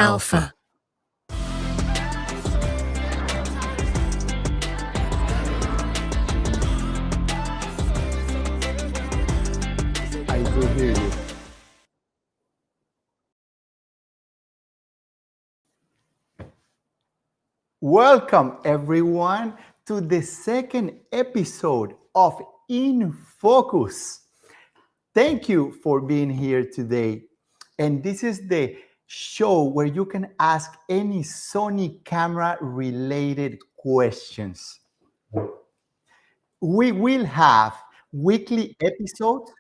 Alpha. I do hear you. Welcome, everyone, to the second episode of In Focus. Thank you for being here today. And this is the show where you can ask any Sony camera related questions. We will have weekly episodes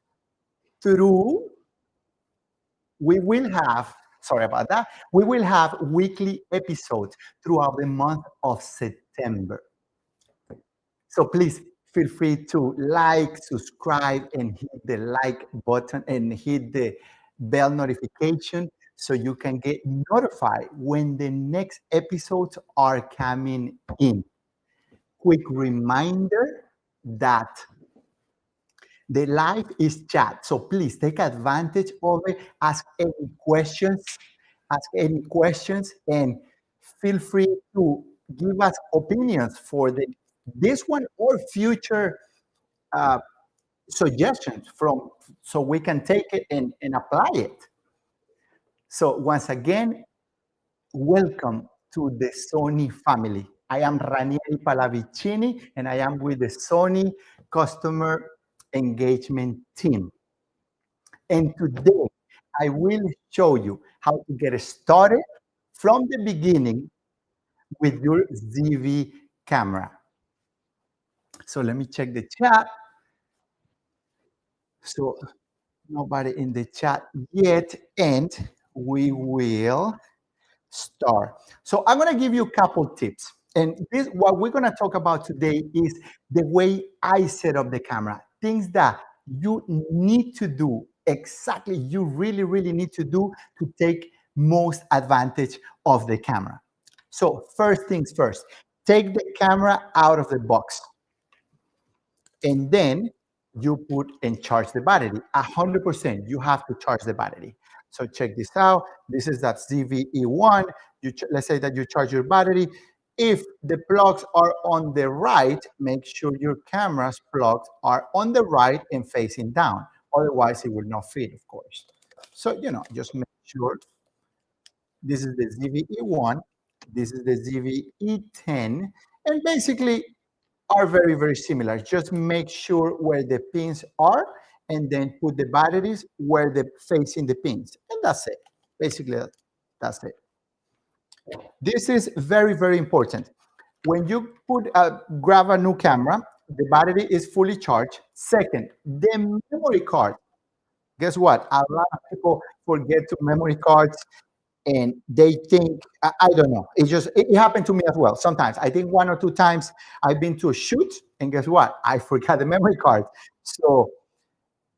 through we will have sorry about that. We will have weekly episodes throughout the month of September. So please feel free to like, subscribe, and hit the like button and hit the bell notification so you can get notified when the next episodes are coming in. Quick reminder that the live is chat, so please take advantage of it. Ask any questions, and feel free to give us opinions for this one or future uh, suggestions so we can take it and apply it. So once again, welcome to the Sony family. I am Ranieri Pallavicini, and I am with the Sony Customer Engagement Team. And today, I will show you how to get started from the beginning with your ZV camera. So let me check the chat. So nobody in the chat yet, and we will start. So I'm going to give you a couple tips. And this, what we're going to talk about today is the way I set up the camera. Things that you need to do exactly, you really, really need to do to take most advantage of the camera. So first things first, take the camera out of the box. And then you put and charge the battery. 100%, you have to charge the battery. So check this out. This is that ZV-E1. Let's say that you charge your battery. If the plugs are on the right, make sure your camera's plugs are on the right and facing down. Otherwise, it will not fit, of course. So, just make sure. This is the ZV-E1. This is the ZV-E10. And basically, are very, very similar. Just make sure where the pins are and then put the batteries where they're facing the pins. And that's it. Basically, that's it. This is very, very important. When you grab a new camera, the battery is fully charged. Second, the memory card. Guess what? A lot of people forget to memory cards and they think, I don't know. It happened to me as well. Sometimes I think 1 or 2 times I've been to a shoot and guess what? I forgot the memory card. So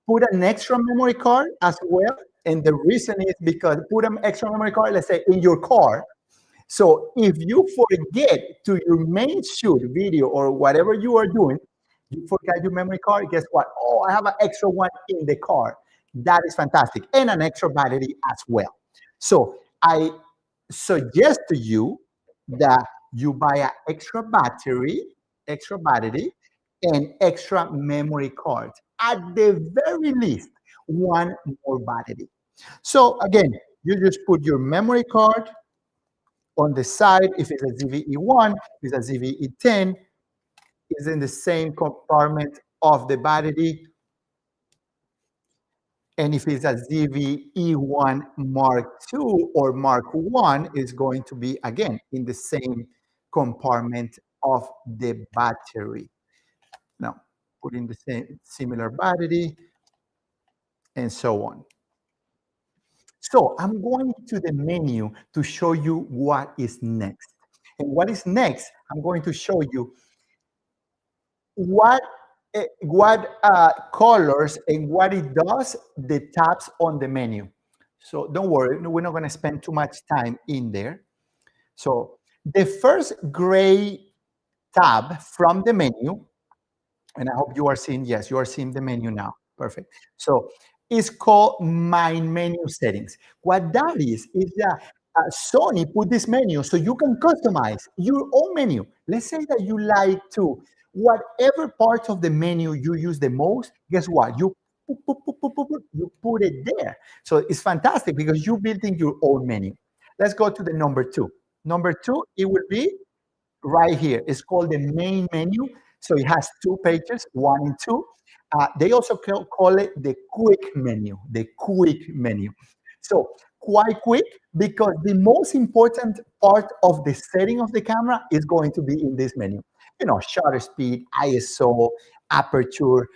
put an extra memory card as well. And the reason is because put an extra memory card, let's say in your car. So if you forget to your main shoot video or whatever you are doing, you forgot your memory card, guess what? Oh, I have an extra one in the car. That is fantastic. And an extra battery as well. So I suggest to you that you buy an extra battery, and extra memory card. At the very least, one more battery. So again, you just put your memory card on the side. If it's a ZV-E1, if it's a ZV-E10, is in the same compartment of the battery. And if it's a ZV-E1 Mark II or Mark I, it's going to be, again, in the same compartment of the battery. Now, put in the same similar battery, and so on. So I'm going to the menu to show you what is next. And what is next, I'm going to show you what colors and what it does, the tabs on the menu. So don't worry, we're not going to spend too much time in there. So the first gray tab from the menu, and I hope you are seeing, yes, you are seeing the menu now. Perfect. So it's called My Menu Settings. What that is Sony put this menu so you can customize your own menu. Let's say that you like to, whatever part of the menu you use the most, guess what? You put it there. So it's fantastic because you're building your own menu. Let's go to the number two. Number two, it would be right here. It's called the main menu. So it has two pages, one and two. They also call it the quick menu, the quick menu. So quite quick because the most important part of the setting of the camera is going to be in this menu. You know, shutter speed, ISO, aperture,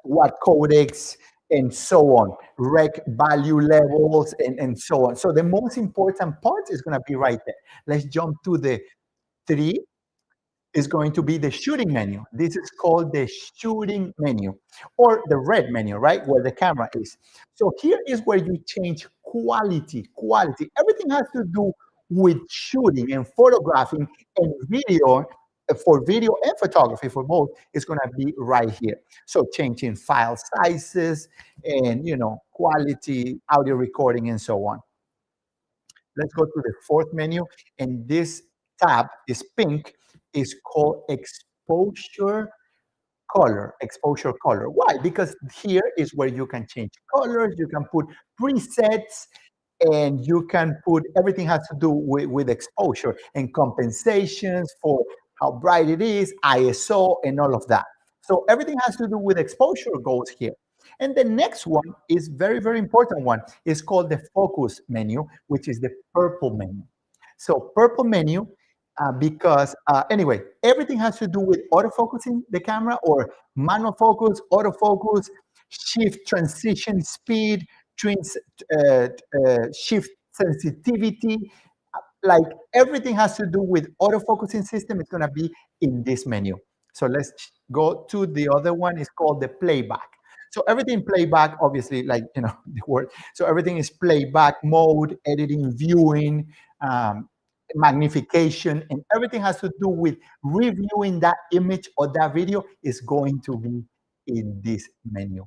what codecs, and so on, rec value levels, and so on. So the most important part is going to be right there. Let's jump to the three. Is going to be the shooting menu. This is called the shooting menu or the red menu, right? Where the camera is. So here is where you change quality. Everything has to do with shooting and photographing and video. For video and photography, for both, is going to be right here. So changing file sizes and, you know, quality, audio recording, and so on. Let's go to the fourth menu, and this tab is pink, is called exposure color. Exposure color. Why? Because here is where you can change colors, you can put presets, and you can put everything has to do with exposure and compensations for how bright it is, ISO, and all of that. So everything has to do with exposure goes here. And the next one is very, very important one. It's called the focus menu, which is the purple menu. So purple menu, because anyway, everything has to do with autofocusing the camera or manual focus, autofocus, shift transition speed, shift sensitivity, like everything has to do with autofocusing system. It's going to be in this menu. So let's go to the other one. It's called the playback. So everything playback, obviously, like, you know, the word. So everything is playback mode, editing, viewing, magnification, and everything has to do with reviewing that image or that video is going to be in this menu.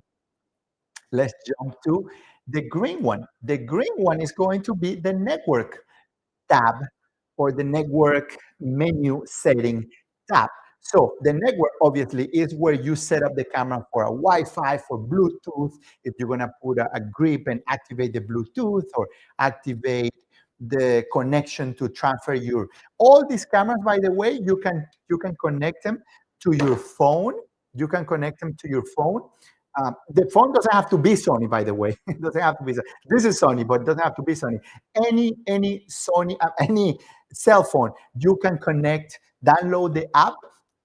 Let's jump to the green one. The green one is going to be the network tab or the network menu setting tab. So the network obviously is where you set up the camera for a Wi-Fi, for Bluetooth, if you're gonna put a grip and activate the Bluetooth or activate the connection to transfer your, all these cameras, by the way, you can connect them to your phone. You can connect them to your phone. The phone doesn't have to be Sony, by the way. It doesn't have to be. This is Sony, but it doesn't have to be Sony. Any Sony, any cell phone, you can connect, download the app,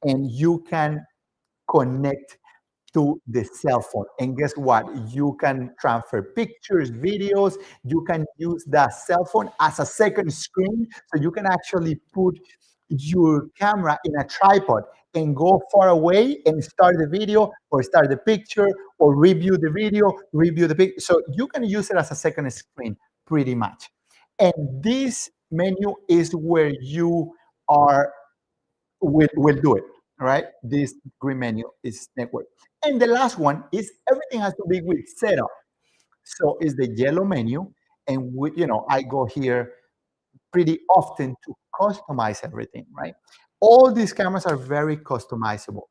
and you can connect to the cell phone. And guess what? You can transfer pictures, videos. You can use the cell phone as a second screen, so you can actually put your camera in a tripod and go far away and start the video or start the picture or review the video, review the picture. So you can use it as a second screen pretty much. And this menu is where you are, will do it, right? This green menu is network. And the last one is everything has to be with setup. So it's the yellow menu. And we, you know, I go here pretty often to customize everything, right? All these cameras are very customizable.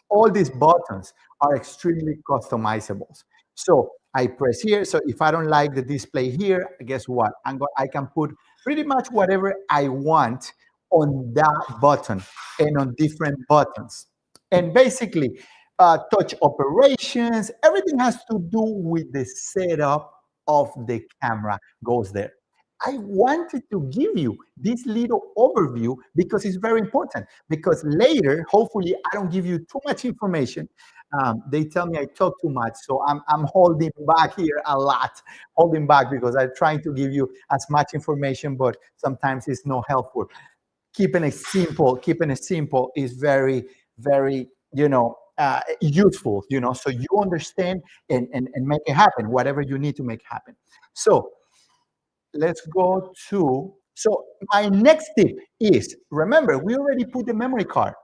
All these buttons are extremely customizable. So I press here. So if I don't like the display here, guess what? I can put pretty much whatever I want on that button and on different buttons. And basically, touch operations, everything has to do with the setup of the camera goes there. I wanted to give you this little overview because it's very important. Because later, hopefully, I don't give you too much information. They tell me I talk too much, so I'm holding back here a lot, holding back because I'm trying to give you as much information, but sometimes it's not helpful. Keeping it simple is very, very, useful, so you understand and make it happen, whatever you need to make happen. So let's go to, so my next tip is, remember, we already put the memory card.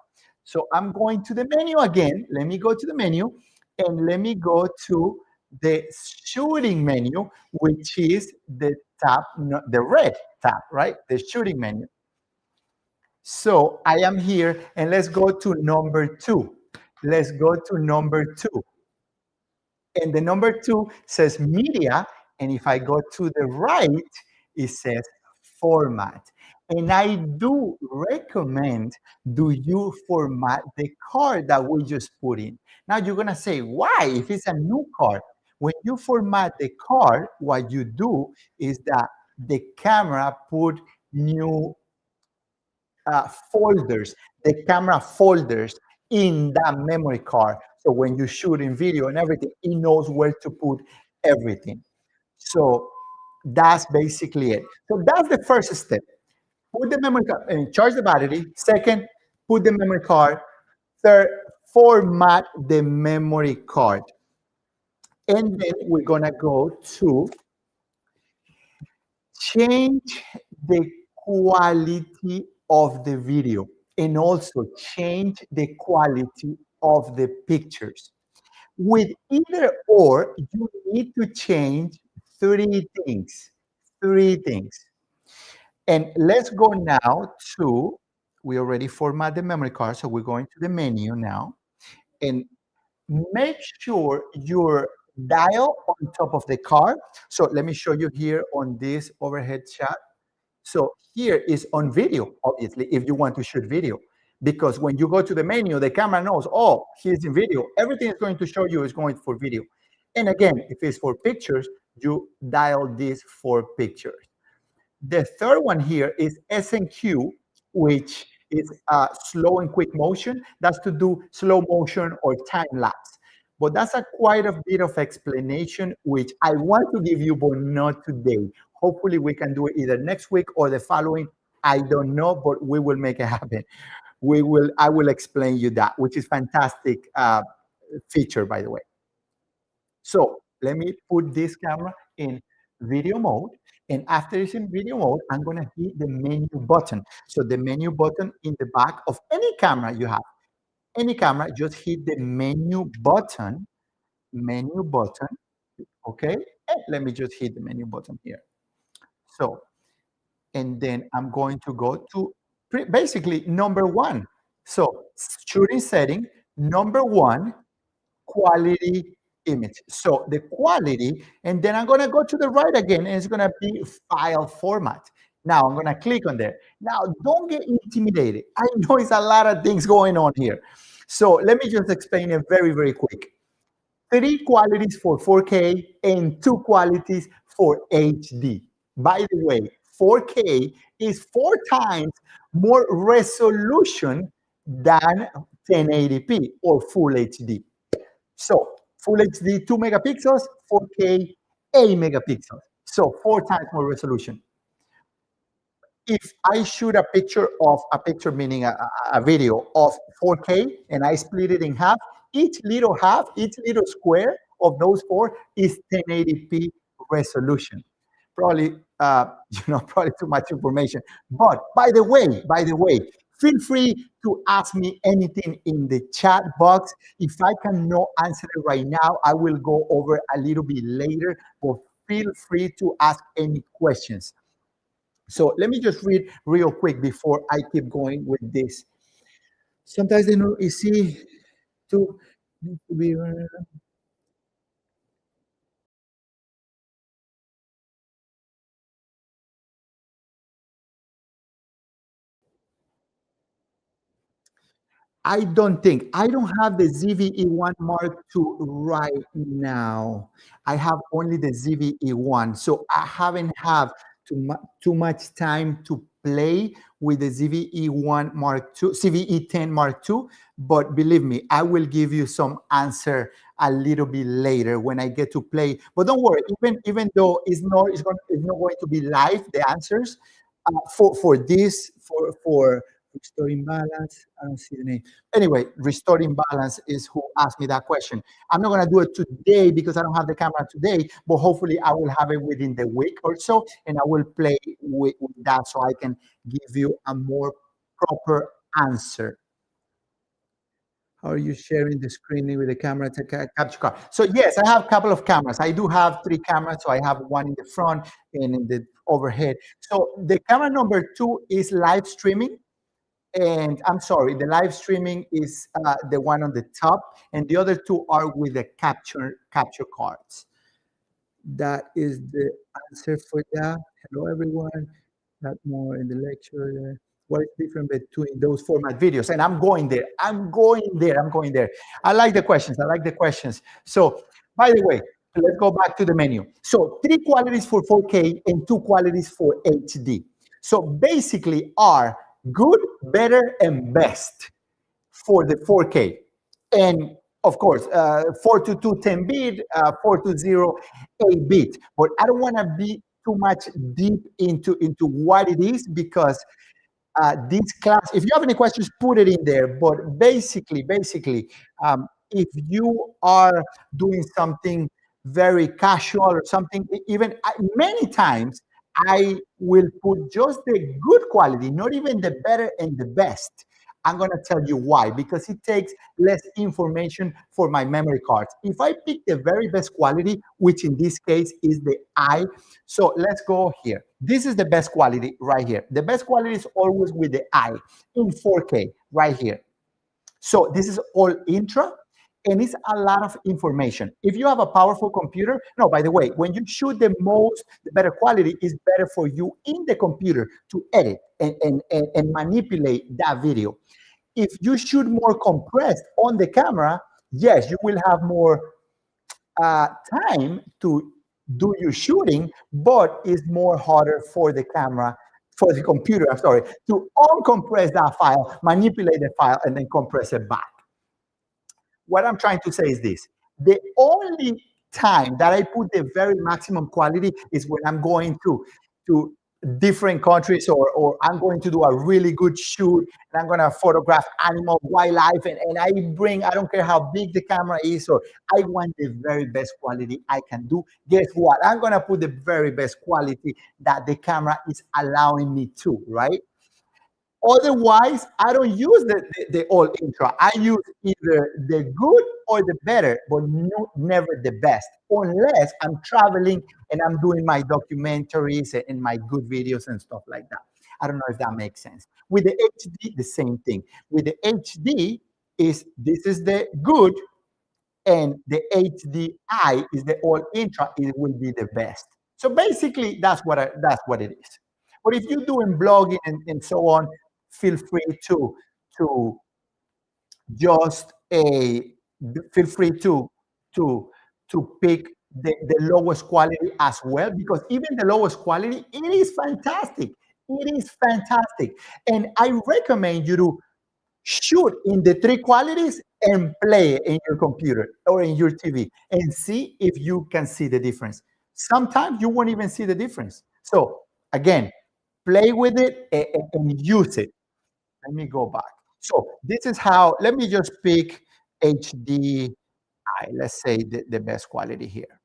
So I'm going to the menu again. Let me go to the menu and let me go to the shooting menu, which is the tab, the red tab, right? The shooting menu. So I am here, and let's go to number 2. Let's go to number 2. And the number 2 says media, and if I go to the right, it says format. And I do recommend do you format the card that we just put in. Now you're gonna say, why? If it's a new card, when you format the card, what you do is that the camera put new folders, the camera folders in that memory card. So when you shoot in video and everything, it knows where to put everything. So that's basically it. So that's the first step. Put the memory card and charge the battery. Second, put the memory card. Third, format the memory card. And then we're gonna go to change the quality of the video and also change the quality of the pictures. With either or, you need to change three things. Three things. And let's go now to, we already format the memory card, so we're going to the menu now. And make sure your dial on top of the card. So let me show you here on this overhead shot. So here is on video, obviously, if you want to shoot video. Because when you go to the menu, the camera knows, oh, he's in video. Everything is going to show you is going for video. And again, if it's for pictures, you dial this for pictures. The third one here is SNQ, which is slow and quick motion. That's to do slow motion or time lapse. But that's a quite a bit of explanation, which I want to give you, but not today. Hopefully we can do it either next week or the following. I don't know, but we will make it happen. I will explain you that, which is fantastic feature, by the way. So let me put this camera in video mode. And after it's in video mode, I'm going to hit the menu button. So the menu button in the back of any camera you have, any camera, just hit the menu button, okay? And let me just hit the menu button here. So, and then I'm going to go to basically number 1. So shooting setting, number 1, quality image. So the quality, and then I'm going to go to the right again, and it's going to be file format. Now I'm going to click on there. Now don't get intimidated. I know it's a lot of things going on here. So let me just explain it very, very quick. 3 qualities for 4K and 2 qualities for HD. By the way, 4K is 4 times more resolution than 1080p or Full HD. So Full HD 2 megapixels, 4K 8 megapixels. So 4 times more resolution. If I shoot a picture, meaning a video of 4K, and I split it in half, each little square of those 4 is 1080p resolution. Probably, probably too much information. But by the way, feel free to ask me anything in the chat box. If I cannot answer it right now, I will go over a little bit later, but feel free to ask any questions. So let me just read real quick before I keep going with this. Sometimes they know it's easy to be. I don't have the ZVE1 Mark II right now. I have only the ZVE1. So I haven't have too much time to play with the ZVE1 Mark II, CVE10 Mark II. But believe me, I will give you some answer a little bit later when I get to play. But don't worry, even though it's not going to be live, the answers for this, for restoring balance. I don't see the name. Anyway, restoring balance is who asked me that question. I'm not going to do it today because I don't have the camera today, but hopefully I will have it within the week or so, and I will play with that so I can give you a more proper answer. How are you sharing the screen with the camera to capture car? So yes, I have a couple of cameras. I do have 3 cameras. So I have one in the front and in the overhead. So the camera number 2 is live streaming. And I'm sorry, the live streaming is the one on the top, and the other 2 are with the capture cards. That is the answer for that. Hello, everyone. Not more in the lecture. What is different between those format videos? And I'm going there. I'm going there. I'm going there. I like the questions. I like the questions. So, by the way, let's go back to the menu. So, 3 qualities for 4K and 2 qualities for HD. So, basically, are good, better, and best for the 4K. And of course, 422 10-bit, 420 8-bit. But I don't want to be too much deep into what it is, because this class, if you have any questions, put it in there. But basically, if you are doing something very casual or something, even many times, I will put just the good quality, not even the better and the best. I'm going to tell you why, because it takes less information for my memory cards. If I pick the very best quality, which in this case is the I, so let's go here. This is the best quality right here. The best quality is always with the I in 4K right here. So this is all intra, and it's a lot of information. If you have a powerful computer, no, by the way, when you shoot the better quality is better for you in the computer to edit and manipulate that video. If you shoot more compressed on the camera, yes, you will have more time to do your shooting, but it's more harder for the camera, for the computer, I'm sorry, to uncompress that file, manipulate the file, and then compress it back. What I'm trying to say is this: the only time that I put the very maximum quality is when I'm going to different countries, or I'm going to do a really good shoot, and I'm going to photograph animal, wildlife, and I don't care how big the camera is, or I want the very best quality I can do. Guess what? I'm going to put the very best quality that the camera is allowing me to, right? Otherwise, I don't use the all intra. I use either the good or the better, but never the best, unless I'm traveling and I'm doing my documentaries and my good videos and stuff like that. I don't know if that makes sense. With the HD, the same thing. With the HD, this is the good, and the HDI is the all intra. It will be the best. So basically, that's what it is. But if you're doing blogging and so on, feel free to just feel free to pick the lowest quality as well, because even the lowest quality, it is fantastic. It is fantastic. And I recommend you to shoot in the 3 qualities and play in your computer or in your TV and see if you can see the difference. Sometimes you won't even see the difference. So again, play with it and use it. Let me go back. So this is how, let me just pick HDI, let's say the best quality here.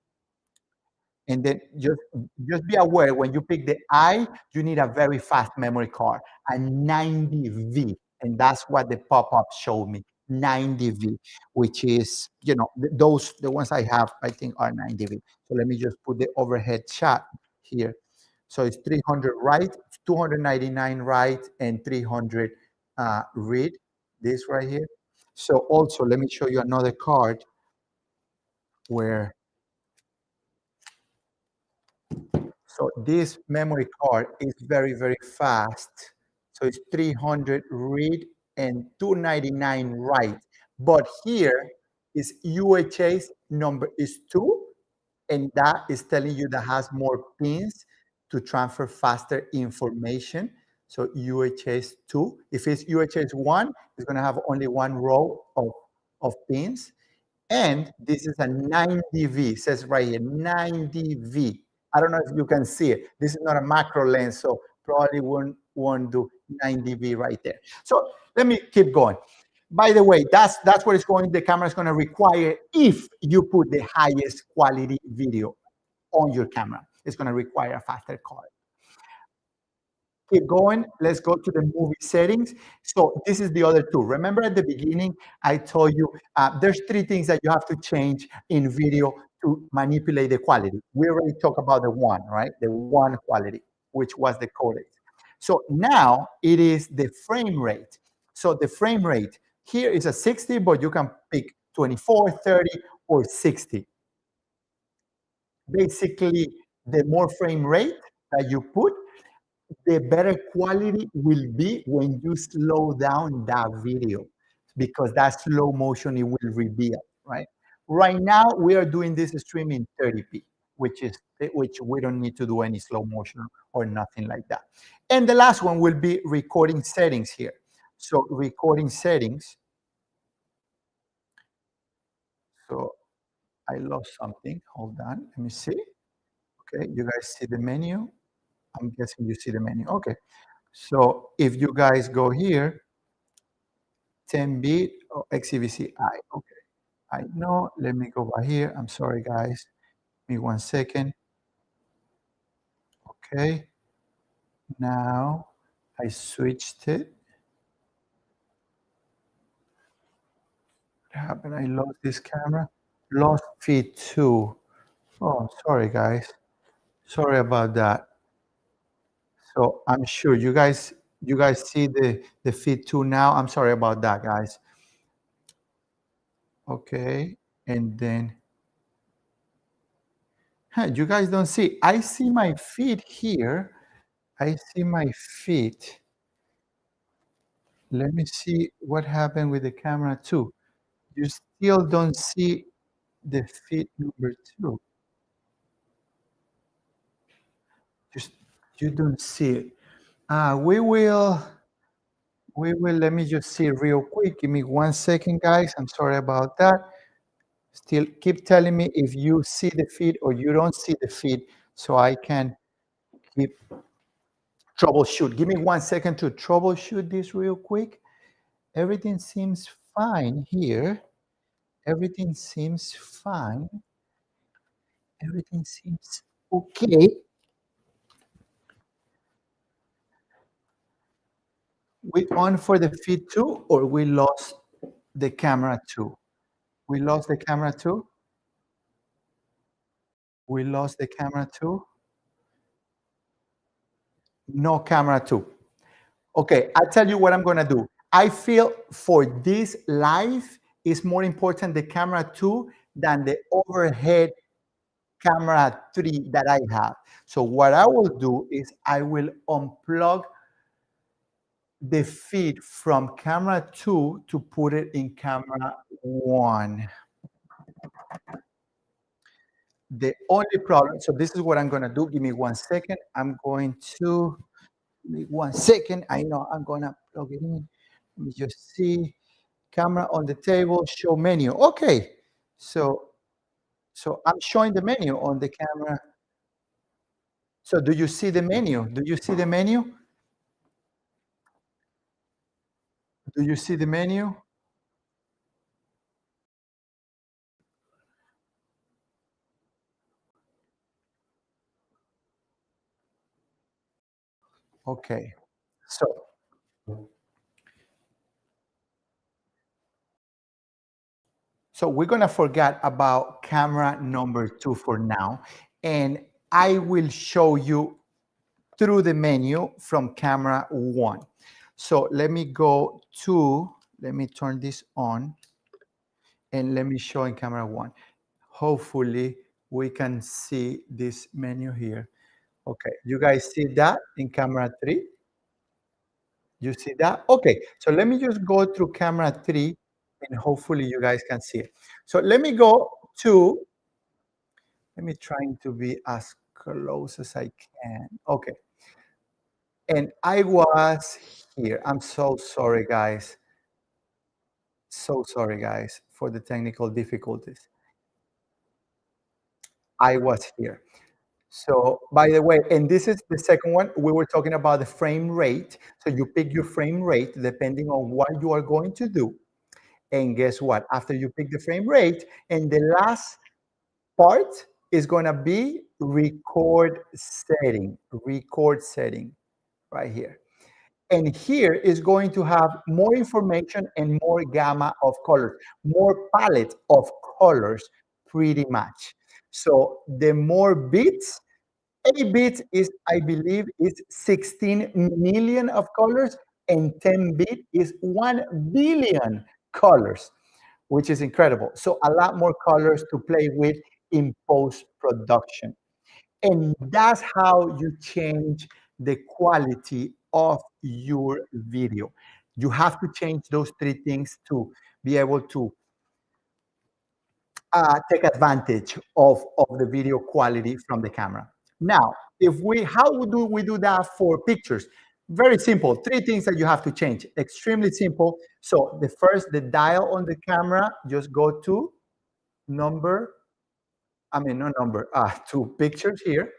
And then just be aware, when you pick the I, you need a very fast memory card, a 90V. And that's what the pop-up showed me, 90V, which is, the ones I have, I think are 90V. So let me just put the overhead shot here. So it's 300 write, 299 write, and 300 read, this right here. So also, let me show you another card where, so this memory card is very, very fast. So it's 300 read and 299 write. But here is UHS number is 2, and that is telling you that has more pins to transfer faster information. So UHS 2. If it's UHS 1, it's going to have only 1 row of pins. And this is a 90V. It says right here, 90V. I don't know if you can see it. This is not a macro lens, so probably won't do 90V right there. So let me keep going. By the way, that's what it's going. The camera is going to require if you put the highest quality video on your camera. It's going to require a faster card. Keep going. Let's go to the movie settings. So this is the other two. Remember at the beginning, I told you there's three things that you have to change in video to manipulate the quality. We already talked about the one, right? The one quality, which was the codec. So now it is the frame rate. So the frame rate here is a 60, but you can pick 24, 30, or 60. Basically, the more frame rate that you put, the better quality will be when you slow down that video because that slow motion it will reveal, right? Right now we are doing this stream in 30p, which we don't need to do any slow motion or nothing like that. And the last one will be recording settings here. So recording settings. So I lost something. Hold on. Let me see. Okay, you guys see the menu? I'm guessing you see the menu. Okay. So if you guys go here, 10-bit or XEVCI. Okay. I know. Let me go by here. I'm sorry, guys. Give me 1 second. Okay. Now I switched it. What happened? I lost this camera. Lost feed 2. Oh, sorry, guys. Sorry about that. So I'm sure you guys see the feed 2 now. I'm sorry about that, guys. Okay. And then you guys don't see. I see my feed here. I see my feet. Let me see what happened with the camera too. You still don't see the feed number 2. Just you don't see it. We will let me just see real quick. Give me 1 second, guys. I'm sorry about that. Still keep telling me if you see the feed or you don't see the feed so I can keep troubleshoot. Give me 1 second to troubleshoot this real quick. Everything seems fine here. Everything seems fine. Everything seems okay. We on for the feed too, or we lost the camera too? We lost the camera too? We lost the camera too? No camera too. Okay, I'll tell you what I'm gonna do. I feel for this live is more important the camera 2 than the overhead camera 3 that I have. So what I will do is I will unplug the feed from camera 2 to put it in camera 1. The only problem, so this is what I'm gonna do. Give me 1 second. I'm going to, give me 1 second. I know I'm gonna plug it in. Let me just see. Camera on the table, show menu. Okay, so I'm showing the menu on the camera. So do you see the menu? Do you see the menu? Do you see the menu? Okay, so we're gonna forget about camera number 2 for now, and I will show you through the menu from camera 1. So let me go to, let me turn this on, and let me show in camera 1. Hopefully we can see this menu here. Okay, you guys see that in camera 3? You see that? Okay, so let me just go through camera 3 and hopefully you guys can see it. So let me go to, let me trying to be as close as I can. Okay, and I was here. I'm so sorry, guys. So sorry, guys, for the technical difficulties. I was here. So by the way, and this is the second one, we were talking about the frame rate. So you pick your frame rate depending on what you are going to do. And guess what? After you pick the frame rate, and the last part is going to be record setting. Record setting. right here. And here is going to have more information and more gamma of colors, more palette of colors, pretty much. So the more bits, 8 bits is, I believe, is 16 million of colors, and 10 bit is 1 billion colors, which is incredible. So a lot more colors to play with in post-production. And that's how you change the quality of your video. You have to change those three things to be able to take advantage of the video quality from the camera. Now, how do we do that for pictures? Very simple. Three things that you have to change. Extremely simple. So the dial on the camera, just go to number, not number, to pictures here,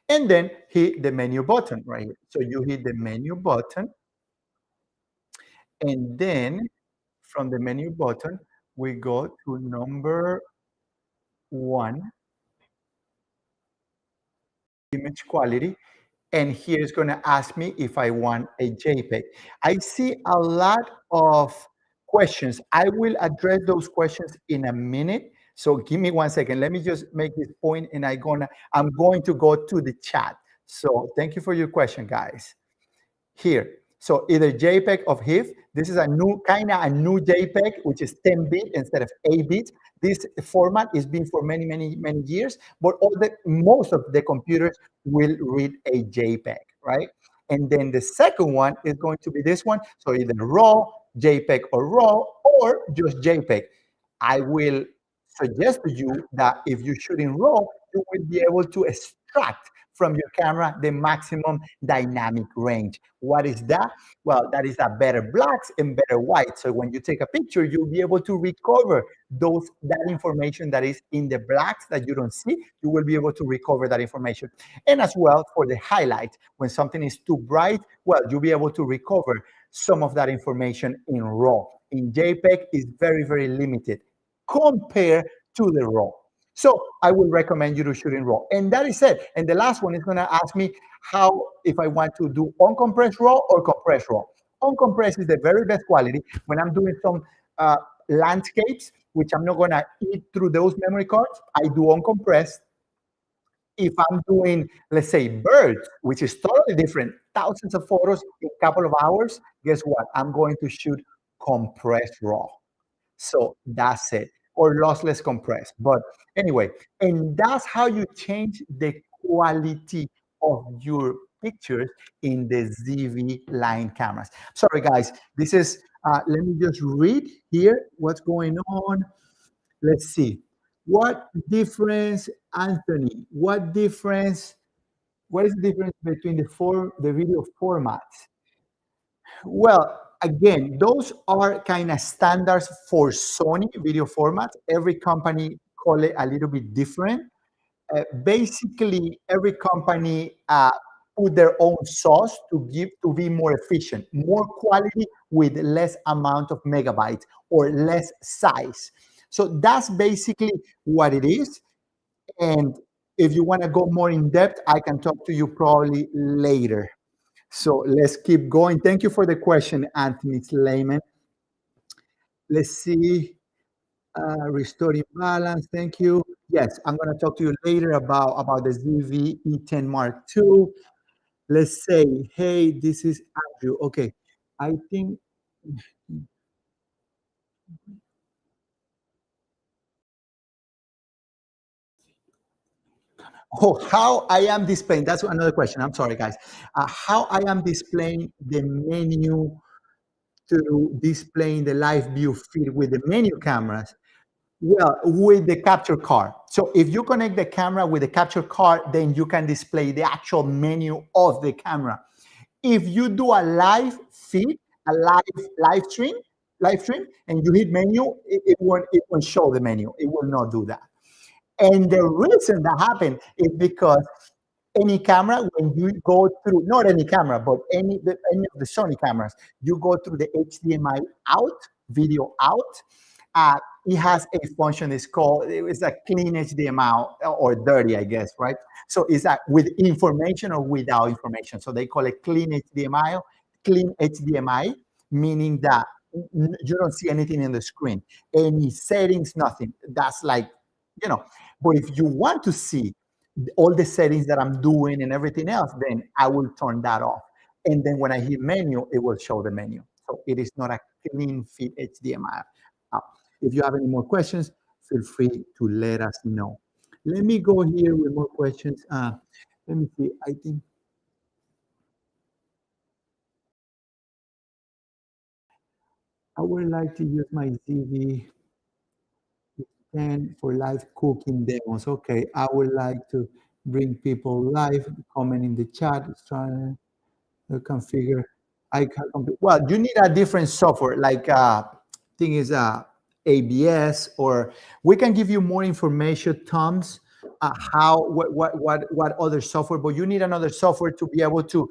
and then hit the menu button right here. So you hit the menu button, and then from the menu button, we go to number 1, image quality, and here it's going to ask me if I want a JPEG. I see a lot of questions. I will address those questions in a minute. So give me 1 second. Let me just make this point, and I'm going to go to the chat. So thank you for your question, guys. Here. So either JPEG of HIF. This is a new JPEG, which is 10 bit instead of 8 bits. This format is been for many, many, many years, but most of the computers will read a JPEG, right? And then the second one is going to be this one. So either RAW, JPEG or RAW, or just JPEG. I will suggest to you that if you shoot in RAW, you will be able to extract from your camera the maximum dynamic range. What is that? Well, that is that better blacks and better whites. So when you take a picture, you'll be able to recover that information that is in the blacks that you don't see. You will be able to recover that information. And as well for the highlight, when something is too bright, well, you'll be able to recover some of that information in RAW. In JPEG, is very, very limited compared to the RAW. So I would recommend you to shoot in RAW. And that is it. And the last one is going to ask me if I want to do uncompressed RAW or compressed RAW. Uncompressed is the very best quality. When I'm doing some landscapes, which I'm not going to eat through those memory cards, I do uncompressed. If I'm doing, let's say, birds, which is totally different, thousands of photos in a couple of hours, guess what? I'm going to shoot compressed RAW. So that's it, or lossless compressed. But anyway, and that's how you change the quality of your pictures in the ZV line cameras. Sorry, guys, this is, let me just read here what's going on. Let's see. What difference, Anthony, what is the difference between the video formats? Well, again, those are kind of standards for Sony video formats. Every company call it a little bit different. Basically, every company put their own sauce to be more efficient, more quality with less amount of megabytes or less size. So that's basically what it is. And if you want to go more in depth, I can talk to you probably later. So let's keep going. Thank you for the question, Anthony Slayman. Let's see. Restoring balance. Thank you. Yes, I'm going to talk to you later about the ZV E10 Mark II. Let's say, hey, this is Andrew. Okay, I think. Oh, how I am displaying. That's another question. I'm sorry, guys. How I am displaying the menu to displaying the live view feed with the menu cameras. Well, with the capture card. So if you connect the camera with the capture card, then you can display the actual menu of the camera. If you do a live feed, a live stream, and you hit menu, it won't show the menu. It will not do that. And the reason that happened is because any camera, when you go through, not any camera, but any of the Sony cameras, you go through the HDMI out, video out, uh, it has a function. It's a clean HDMI or dirty, I guess, right? So is that with information or without information? So they call it clean HDMI, meaning that you don't see anything in the screen, any settings, nothing. That's like, you know. But if you want to see all the settings that I'm doing and everything else, then I will turn that off. And then when I hit menu, it will show the menu. So it is not a clean fit HDMI. Uh, if you have any more questions, feel free to let us know. Let me go here with more questions. Let me see. I think I would like to use my ZV stand for live cooking demos. Okay, I would like to bring people live, comment in the chat, trying to configure. Well, you need a different software, like thing is ABS, or we can give you more information, Tom's, how what other software, but you need another software to be able to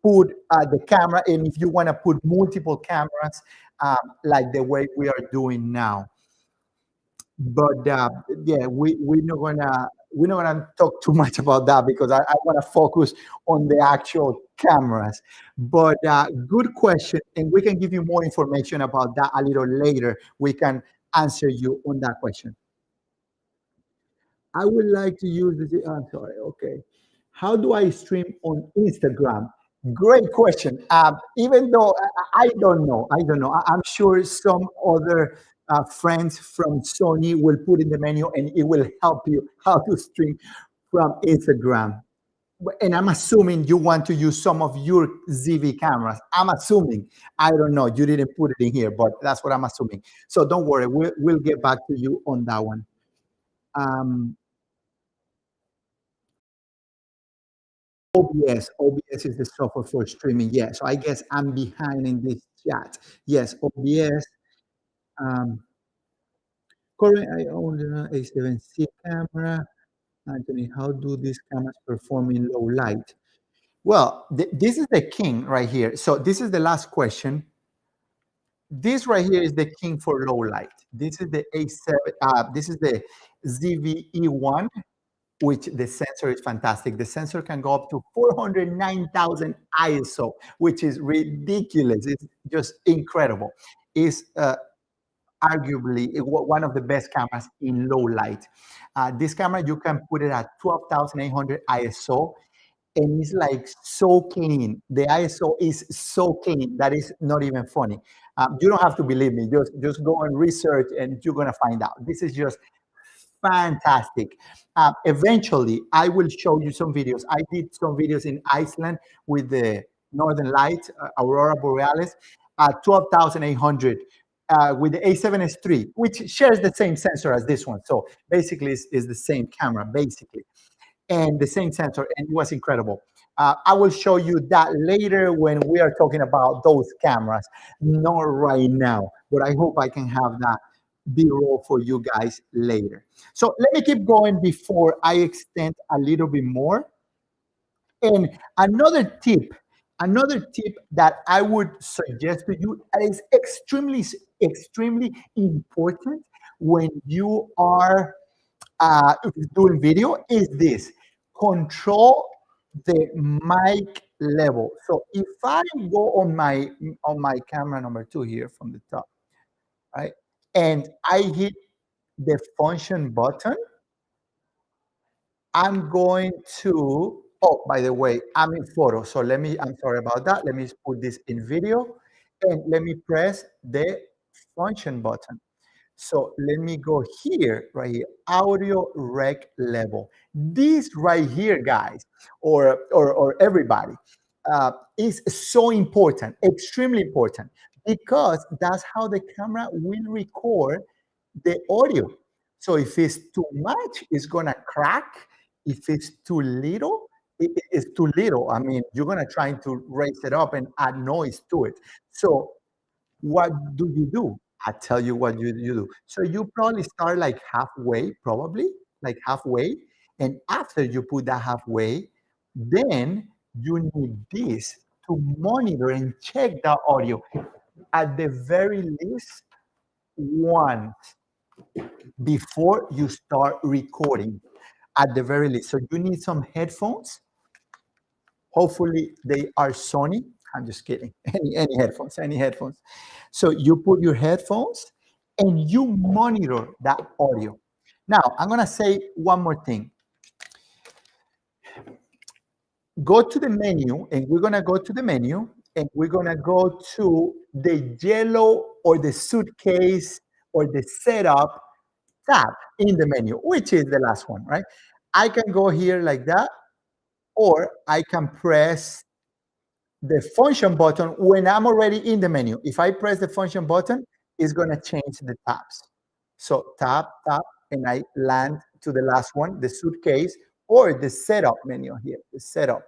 put the camera, and if you want to put multiple cameras, like the way we are doing now. But yeah, we're not gonna talk too much about that because I want to focus on the actual cameras. But good question, and we can give you more information about that a little later. We can answer you on that question. I would like to use this. I'm sorry. Okay. How do I stream on Instagram? Great question. Even though I don't know, I'm sure some other friends from Sony will put in the menu and it will help you how to stream from Instagram. And I'm assuming you want to use some of your ZV cameras. I'm assuming. I don't know. You didn't put it in here, but that's what I'm assuming. So don't worry. We'll get back to you on that one. Um, OBS is the software for streaming. Yeah, so I guess I'm behind in this chat. Yes, OBS. Um, Currently, I own the A7C camera. Anthony, how do these cameras perform in low light? Well, this is the king right here. So this is the last question. This right here is the king for low light. This is the A7. This is the ZV-E1, which the sensor is fantastic. The sensor can go up to 409,000 ISO, which is ridiculous. It's just incredible. It's arguably one of the best cameras in low light. This camera, you can put it at 12,800 ISO, and it's like so clean. The ISO is so clean that is not even funny. You don't have to believe me. Just go and research, and you're gonna find out. This is just fantastic. Eventually, I will show you some videos. I did some videos in Iceland with the Northern Lights, Aurora Borealis, 12,800 with the A7S III, which shares the same sensor as this one. So basically, it's the same camera, basically, and the same sensor, and it was incredible. I will show you that later when we are talking about those cameras, not right now, but I hope I can have that B-roll for you guys later. So let me keep going before I extend a little bit more. And another tip that I would suggest to you that is extremely important when you are doing video is this: control the mic level. So if I go on my camera number 2 here from the top, right, and I hit the function button, I'm going to, oh, by the way, I'm in photo. So I'm sorry about that. Let me put this in video and let me press the function button. So let me go here, right here, audio rec level. This right here, guys, or everybody, is so important, extremely important, because that's how the camera will record the audio. So if it's too much, it's gonna crack. If it's too little, it's too little. I mean, you're gonna try to raise it up and add noise to it. So what do you do? I tell you what you do. So you probably start like halfway, probably like halfway. And after you put that halfway, then you need this to monitor and check the audio. At the very least, once before you start recording, at the very least. So you need some headphones. Hopefully they are Sony. I'm just kidding. Any headphones, any headphones. So you put your headphones and you monitor that audio. Now, I'm gonna say one more thing. Go to the menu, and we're gonna go to the menu, and we're gonna go to the yellow or the suitcase or the setup tab in the menu, which is the last one, right? I can go here like that, or I can press the function button when I'm already in the menu. If I press the function button, it's gonna change the tabs. So tap, tap, and I land to the last one, the suitcase, or the setup menu here, the setup,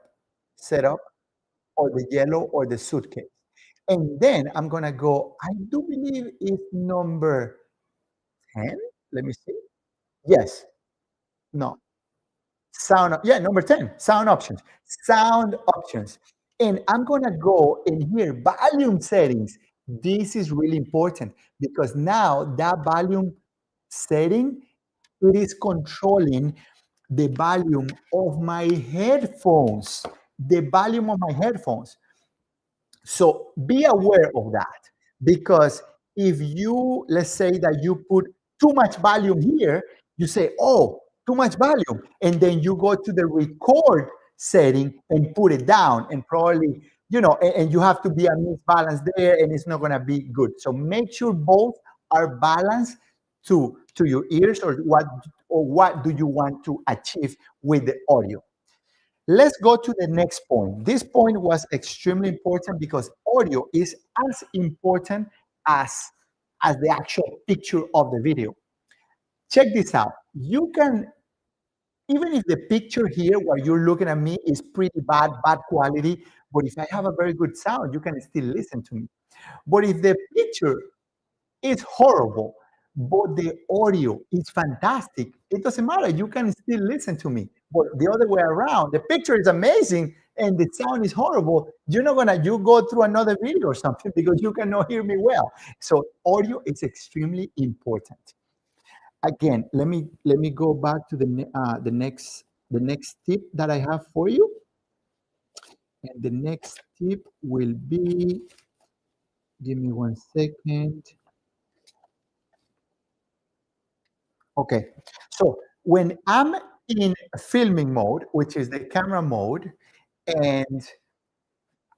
or the yellow or the suitcase. And then I'm gonna go, I do believe it's number 10. Let me see. Yes, no, yeah, number 10, sound options. Sound options. And I'm gonna go in here, volume settings. This is really important because now that volume setting, it is controlling the volume of my headphones, the volume of my headphones. So be aware of that, because if you, let's say that you put too much volume here, you say, oh, too much volume. And then you go to the record setting and put it down, and probably, and you have to be a misbalance there, and it's not going to be good. So make sure both are balanced to your ears, or what do you want to achieve with the audio. Let's go to the next point. This point was extremely important because audio is as important as the actual picture of the video. Check this out. You can, even if the picture here where you're looking at me is pretty bad quality, but if I have a very good sound, you can still listen to me. But if the picture is horrible, but the audio is fantastic, it doesn't matter. You can still listen to me. But the other way around, the picture is amazing and the sound is horrible, you're not gonna, you go through another video or something because you cannot hear me well. So audio is extremely important. Again, let me go back to the next tip that I have for you. And the next tip will be, give me 1 second. Okay, so when I'm in filming mode, which is the camera mode, and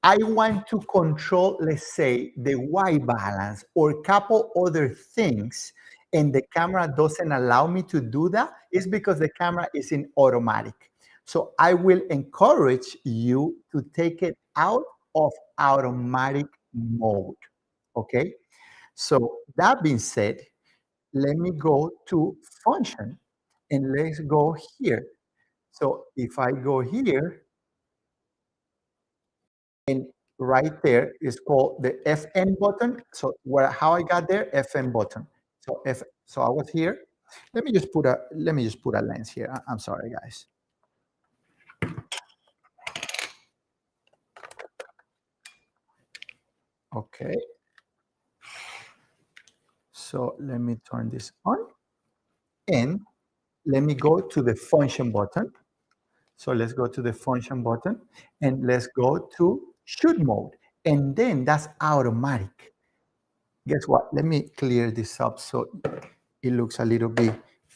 I want to control, let's say, the white balance or a couple other things, and the camera doesn't allow me to do that, it's because the camera is in automatic. So I will encourage you to take it out of automatic mode, okay? So that being said, let me go to function, and let's go here. So if I go here, and right there is called the FN button. So how I got there, FN button. So I was here. Let me just put a lens here. I'm sorry, guys. Okay. So let me turn this on, and let me go to the function button. So let's go to the function button, and let's go to shoot mode. And then that's automatic. Guess what? Let me clear this up so it looks a little bit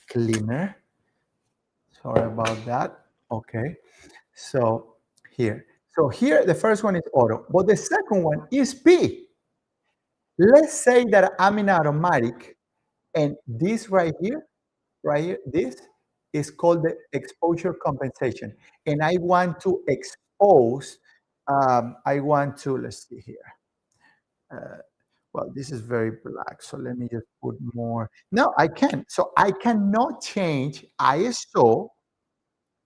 cleaner. Sorry about that. Okay. So here. So here, the first one is auto, but the second one is P. Let's say that I'm in automatic, and this right here, this is called the exposure compensation. And I want to expose, let's see here. Well, this is very black, so let me just put more. No, I can't. So I cannot change ISO.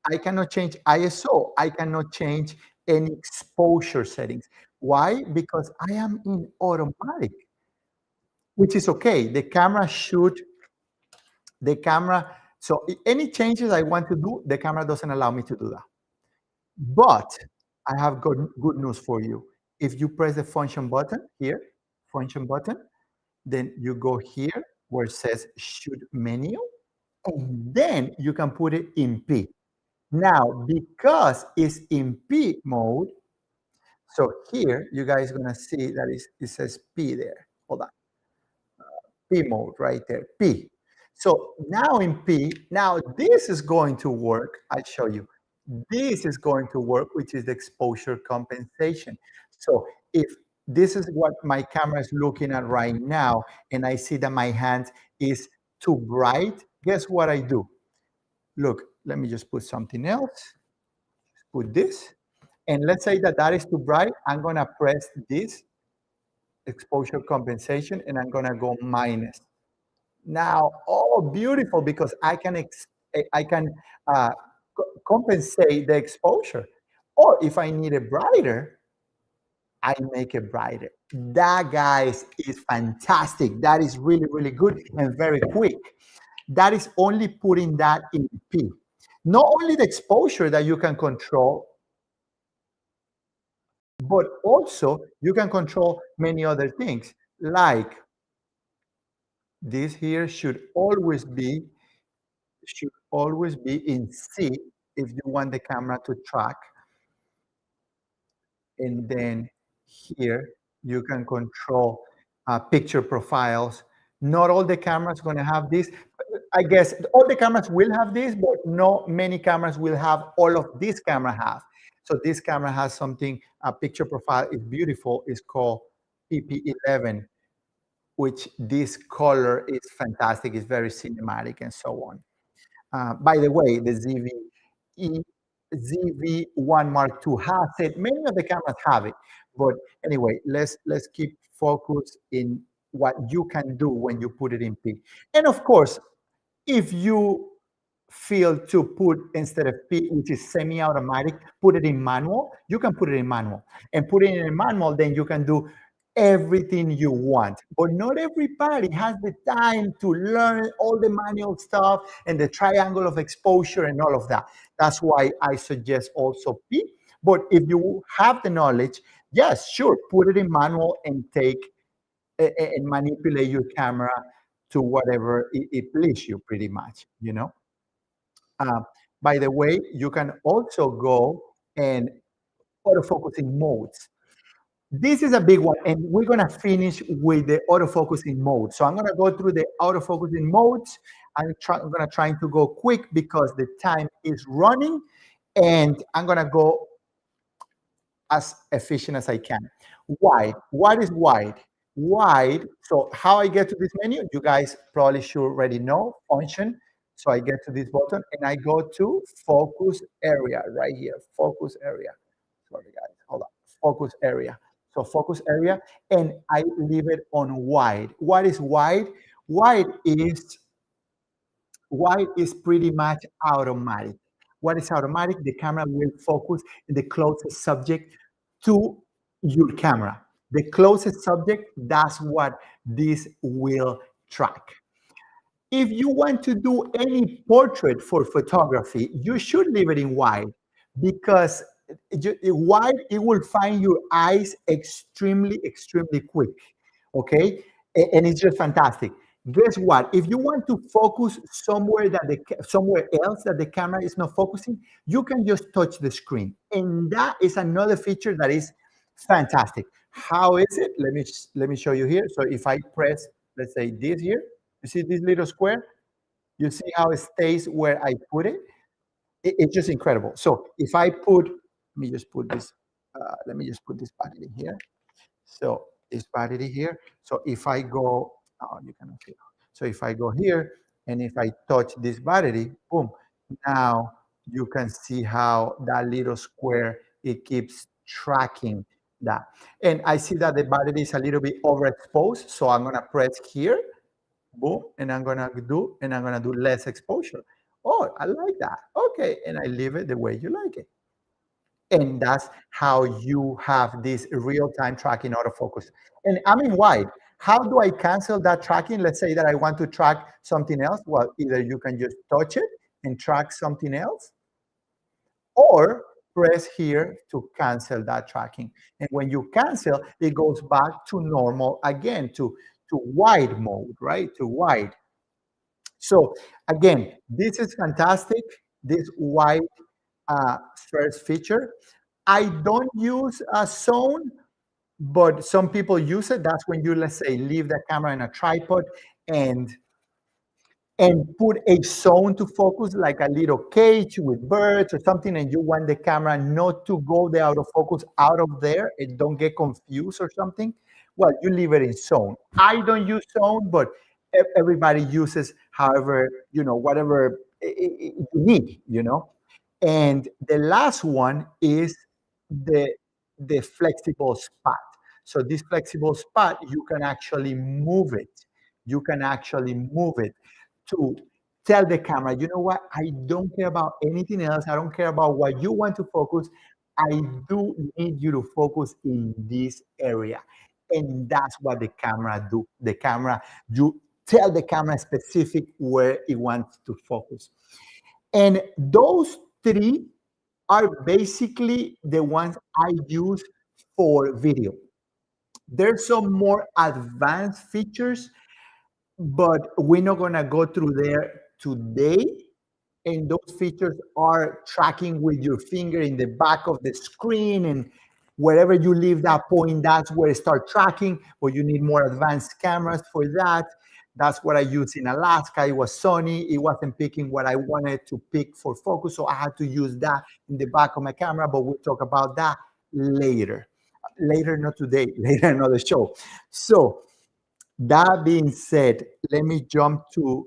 I cannot change ISO. I cannot change any exposure settings. Why? Because I am in automatic, which is okay. The camera, so any changes I want to do, the camera doesn't allow me to do that. But I have good news for you. If you press the function button here, function button, Then you go here where it says shoot menu, and then you can put it in P. Now, because it's in P mode, so here you guys gonna see that it says P there. Hold on. P mode right there, P. So now in P, now this is going to work. I show you. This is going to work, which is the exposure compensation. So if this is what my camera is looking at right now, and I see that my hand is too bright, guess what I do? Look, let me just put something else. Put this. And let's say that that is too bright. I'm going to press this exposure compensation, and I'm going to go minus. Now, oh, beautiful, because I can uh, compensate the exposure. Or if I need it brighter, I make it brighter. That, guys, is fantastic. That is really, really good and very quick. That is only putting that in P. Not only the exposure that you can control, but also you can control many other things, like this here should always be in C if you want the camera to track. And then here you can control picture profiles. Not all the cameras going to have this. I guess all the cameras will have this, but not many cameras will have all of this camera have. So this camera has something, a picture profile is beautiful. It's called PP11, which this color is fantastic. It's very cinematic and so on. By the way, the ZV-1 Mark II has it. Many of the cameras have it. But anyway, let's keep focus in what you can do when you put it in P. And of course, if you feel to put instead of P, which is semi-automatic, put it in manual, you can put it in manual. And put it in manual, then you can do everything you want. But not everybody has the time to learn all the manual stuff and the triangle of exposure and all of that. That's why I suggest also P. But if you have the knowledge, yes, sure, put it in manual and and manipulate your camera to whatever it please you, pretty much, you know. Uh, by the way, you can also go and autofocusing modes. This is a big one, and we're gonna finish with the autofocusing mode. So I'm gonna go through the autofocusing modes. I'm gonna try to go quick because the time is running, and I'm gonna go as efficient as I can. Wide. What is wide? Wide. So how I get to this menu, you guys probably should already know. Function. So I get to this button and I go to focus area right here. Focus area. Sorry guys, hold on. Focus area. So focus area, and I leave it on wide. What is wide? Wide is pretty much automatic. What is automatic? The camera will focus in the closest subject to your camera. The closest subject, that's what this will track. If you want to do any portrait for photography, you should leave it in wide, because wide, it will find your eyes extremely, extremely quick. Okay, and it's just fantastic. Guess what? If you want to focus somewhere else that the camera is not focusing, you can just touch the screen, and that is another feature that is fantastic. How is it? Let me show you here. So if I press, let's say this here, you see this little square? You see how it stays where I put it? It's just incredible. So if I put, let me just put this battery here. So this battery here. So if I go, oh, you cannot see. So if I go here and if I touch this battery, boom, now you can see how that little square, it keeps tracking that. And I see that the battery is a little bit overexposed. So I'm gonna press here, boom, and I'm gonna do less exposure. Oh, I like that. Okay, and I leave it the way you like it. And that's how you have this real-time tracking autofocus. And I'm in wide. How do I cancel that tracking? Let's say that I want to track something else. Well, either you can just touch it and track something else, or press here to cancel that tracking. And when you cancel, it goes back to normal again, to to wide mode, right? To wide. So again, this is fantastic. This wide first feature. I don't use a zone, but some people use it. That's when you, let's say, leave the camera in a tripod and put a zone to focus, like a little cage with birds or something, and you want the camera not to go the autofocus out of there and don't get confused or something. Well, you leave it in zone. I don't use zone, but everybody uses however, whatever you need. And the last one is the flexible spot. So this flexible spot, you can actually move it. You can actually move it to tell the camera, you know what, I don't care about anything else. I don't care about what you want to focus. I do need you to focus in this area. And that's what the camera do. The camera, you tell the camera specific where it wants to focus. And those three are basically the ones I use for video. There's some more advanced features, but we're not going to go through there today. And those features are tracking with your finger in the back of the screen, and wherever you leave that point, that's where it starts tracking. But you need more advanced cameras for that. That's what I used in Alaska. It was Sony. It wasn't picking what I wanted to pick for focus, so I had to use that in the back of my camera. But we'll talk about that later. Later, not today. Later, another show. So that being said, let me jump to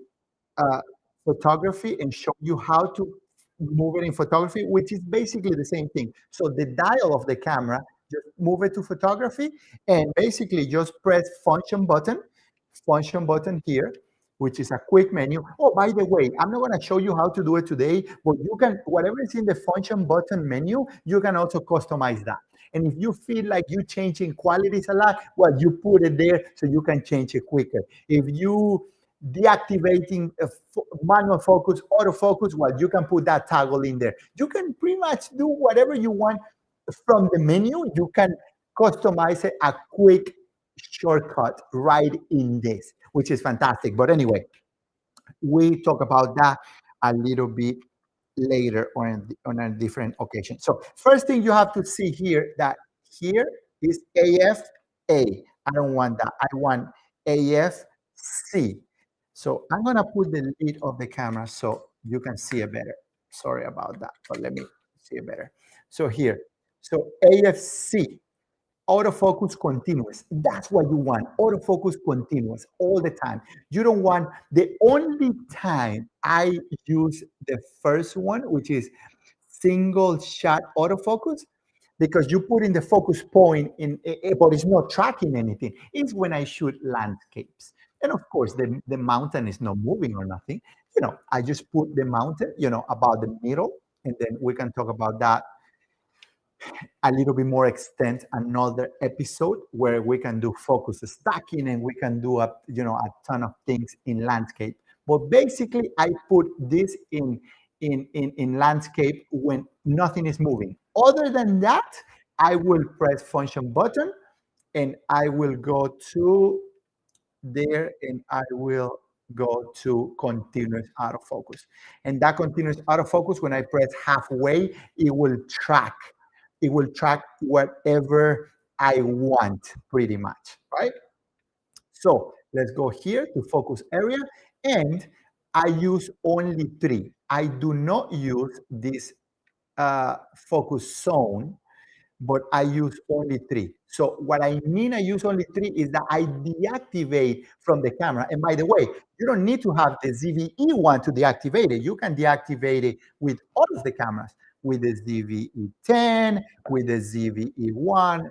photography and show you how to move it in photography, which is basically the same thing. So the dial of the camera, just move it to photography and basically just press function button here, which is a quick menu. Oh, by the way, I'm not going to show you how to do it today, but you can, whatever is in the function button menu, you can also customize that. And if you feel like you changing qualities a lot, well, you put it there so you can change it quicker. If you deactivating manual focus, autofocus, well, you can put that toggle in there. You can pretty much do whatever you want from the menu. You can customize it, a quick shortcut right in this, which is fantastic. But anyway, we talk about that a little bit later on a different occasion. So first thing you have to see here, that here is AFA. I don't want that. I want AFC. So I'm going to put the lid of the camera so you can see it better. Sorry about that, but let me see it better. So here, so AFC, autofocus continuous. That's what you want. Autofocus continuous all the time. You don't want, the only time I use the first one, which is single shot autofocus, because you put in the focus point in, but it's not tracking anything, is when I shoot landscapes. And of course, the mountain is not moving or nothing. I just put the mountain, about the middle, and then we can talk about that a little bit more extent another episode where we can do focus stacking and we can do a ton of things in landscape. But basically, I put this in landscape when nothing is moving. Other than that, I will press function button and I will go to there and I will go to continuous autofocus. And that continuous autofocus, when I press halfway, it will track whatever I want, pretty much, right? So let's go here to focus area, and I use only 3. I do not use this focus zone, but I use only 3. So what I mean I use only 3 is that I deactivate from the camera. And by the way, you don't need to have the ZVE one to deactivate it. You can deactivate it with all of the cameras, with the ZVE 10, with the ZVE 1,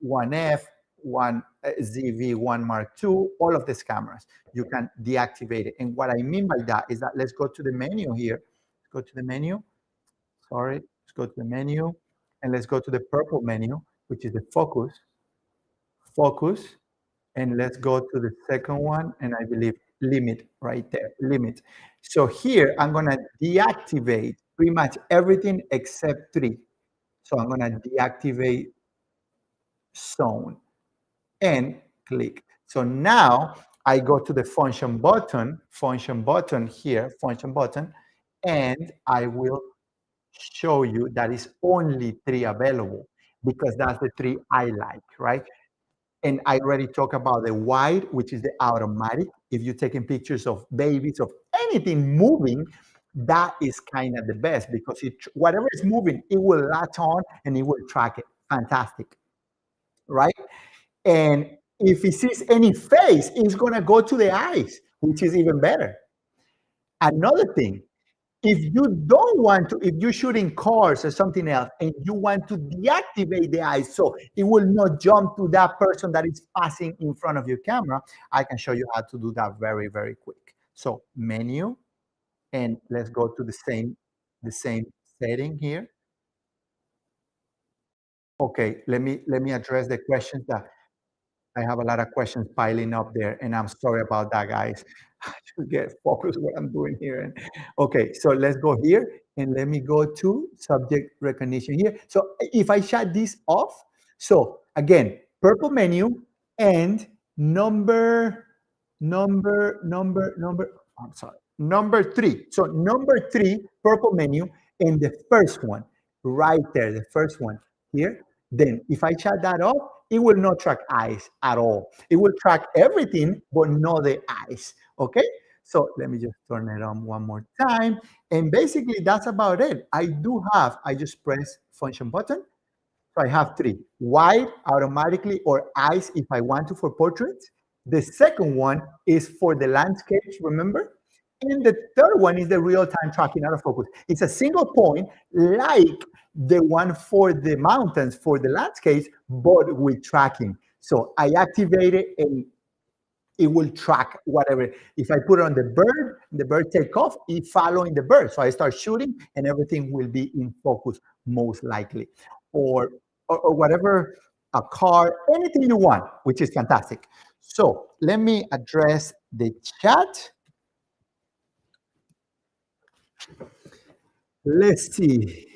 1F, ZV1 Mark II, all of these cameras. You can deactivate it. And what I mean by that is that, let's go to the menu here. Let's go to the menu. Sorry, let's go to the menu. And let's go to the purple menu, which is the focus. And let's go to the second one. And I believe limit right there, limit. So here, I'm going to deactivate pretty much everything except 3. So I'm going to deactivate zone and click. So now I go to the function button here, function button, and I will show you that is only three available because that's the three I like, right? And I already talked about the wide, which is the automatic. If you're taking pictures of babies, of anything moving, that is kind of the best because whatever is moving, it will latch on and it will track it. Fantastic, right? And if it sees any face, it's going to go to the eyes, which is even better. Another thing, if you don't want to, if you're shooting cars or something else and you want to deactivate the eyes so it will not jump to that person that is passing in front of your camera, I can show you how to do that very, very quick. So menu, and let's go to the same setting here. Okay, let me address the questions that I have a lot of questions piling up there, and I'm sorry about that, guys. I should get focused what I'm doing here. And okay, so let's go here and let me go to subject recognition here. So if I shut this off, so again, purple menu and number, I'm sorry, number three. So number three, purple menu, and the first one right there, the first one here. Then if I shut that off, it will not track eyes at all. It will track everything, but not the eyes. Okay? So let me just turn it on one more time. And basically, that's about it. I just press function button. So I have three: wide, automatically, or eyes if I want to for portraits. The second one is for the landscapes, remember? And the third one is the real-time tracking autofocus. It's a single point like the one for the mountains, for the landscapes, but with tracking. So I activate it and it will track whatever. If I put it on the bird take off, it's following the bird. So I start shooting and everything will be in focus most likely. Or whatever, a car, anything you want, which is fantastic. So let me address the chat. Let's see.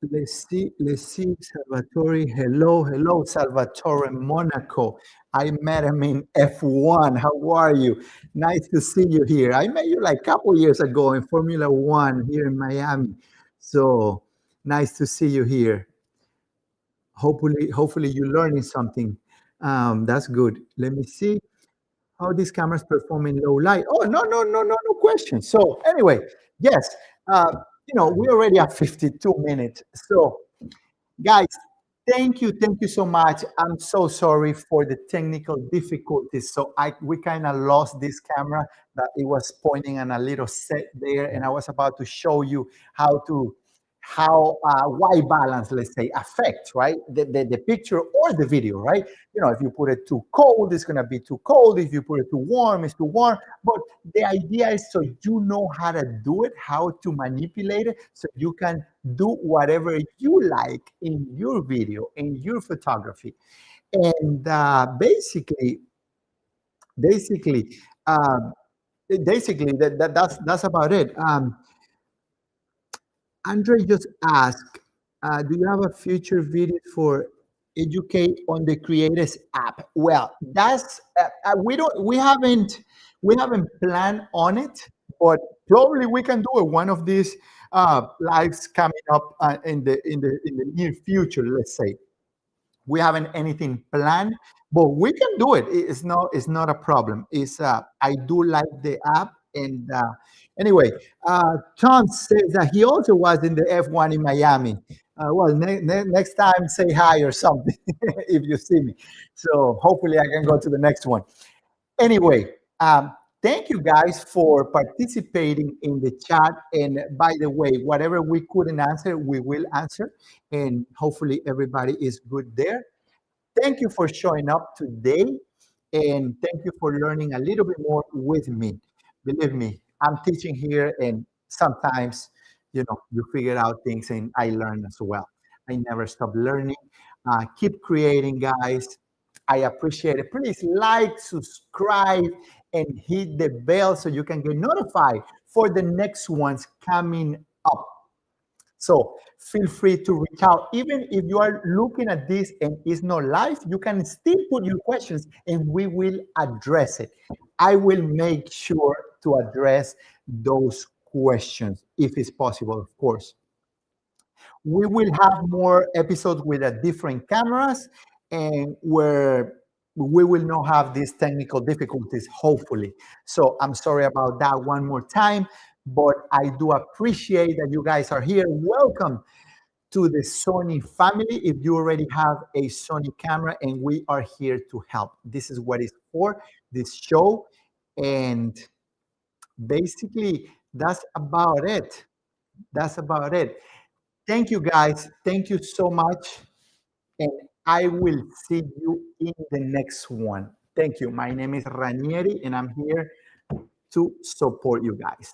Let's see, Salvatore. Hello, Salvatore Monaco. I met him in F1. How are you? Nice to see you here. I met you like a couple years ago in Formula One here in Miami. So nice to see you here. Hopefully you're learning something. That's good. Let me see how these cameras perform in low light. Oh, no question. So anyway, yes, uh, we already have 52 minutes. So guys, thank you so much. I'm so sorry for the technical difficulties. So we kind of lost this camera that it was pointing on a little set there, and I was about to show you how white balance, let's say, affects, right, the picture or the video, right? If you put it too cold, it's going to be too cold. If you put it too warm, it's too warm. But the idea is so you know how to do it, how to manipulate it, so you can do whatever you like in your video, in your photography. And basically, uh, that's about it. Andre just asked, do you have a future video for educate on the Creators app? Well, that's we haven't planned on it, but probably we can do it one of these lives coming up in the near future. Let's say we haven't anything planned, but we can do it. It's not a problem. I do like the app. And anyway, Tom says that he also was in the F1 in Miami. Well, next time say hi or something if you see me. So hopefully I can go to the next one. Anyway, thank you guys for participating in the chat. And by the way, whatever we couldn't answer, we will answer. And hopefully everybody is good there. Thank you for showing up today. And thank you for learning a little bit more with me. Believe me, I'm teaching here, and sometimes, you figure out things, and I learn as well. I never stop learning. Keep creating, guys. I appreciate it. Please like, subscribe, and hit the bell so you can get notified for the next ones coming up. So feel free to reach out. Even if you are looking at this and it's not live, you can still put your questions and we will address it. I will make sure to address those questions if it's possible, of course. We will have more episodes with different cameras and where we will not have these technical difficulties, hopefully. So I'm sorry about that one more time, but I do appreciate that you guys are here. Welcome to the Sony family. If you already have a Sony camera, and we are here to help. This is what it's for, this show. And basically, that's about it. That's about it. Thank you, guys. Thank you so much. And I will see you in the next one. Thank you. My name is Ranieri, and I'm here to support you guys.